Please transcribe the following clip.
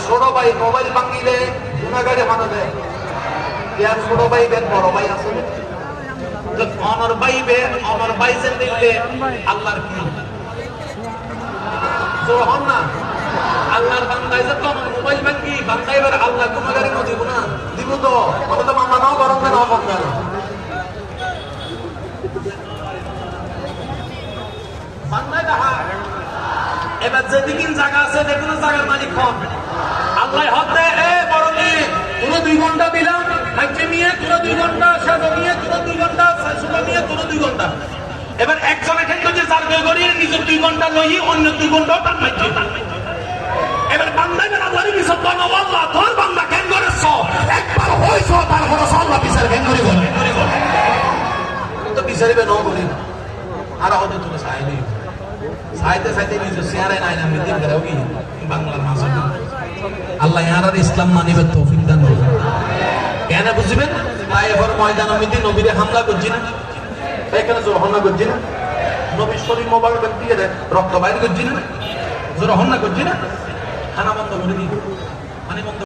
ছোট ভাই মোবাইল ভাঙিলে গুণাগারে মানা দেয়। ছোট ভাই বেন বড় ভাই আছে অনর ভাই বেন অনর ভাই যে দিলে আল্লাহর কি জোর হন না। আল্লাহর বান্দায় যে তো মোবাইল ভাঙি বান্দাইবার আল্লাহ গুণাগারে ন দিব না দিব তো কত তো মামলা নাও গরম না কম না। এবার যেদিন জায়গা আছে দেখুন জায়গার মালিক হন আল্লাহ হক দেয়। বড় মেয়ে তোরা 2 ঘন্টা দিলাম, হাইটে নিয়ে তোরা 2 ঘন্টা, সাজা নিয়ে তোরা 2 ঘন্টা, সুবা নিয়ে তোরা 2 ঘন্টা। এবার একজনে কিন্তু যে চার বই করি নিজের 2 ঘন্টা লই অন্য 2 ঘন্টাও টান মাইছে। এবার বান্দায় আল্লাহর বিচার তো আল্লাহ তোর বান্দা কেন করেছ একবার হইছ তারপর আল্লাহ বিচার কেন করি বলে তো বিচারিবে ন করি আর হতে তুমি চাইনি চাইতে চাইতে নিজের চেহারে নাই না মিটিং করেও কি বাংলার মাঝে আল্লাহ ইয়ার ইসলাম মানিবে তৌফিক দান করুন। কেন বুঝবেন তাই এবার ময়দান মিটিং নবীরে হামলা করছি না, এখানে জোর হন্না করছি না, নবীর শরীর মোবারক দিয়ে রক্ত বাইর করছি না, জোর হন্না করছি না, খানা বন্ধ করে দিই মানে বন্ধ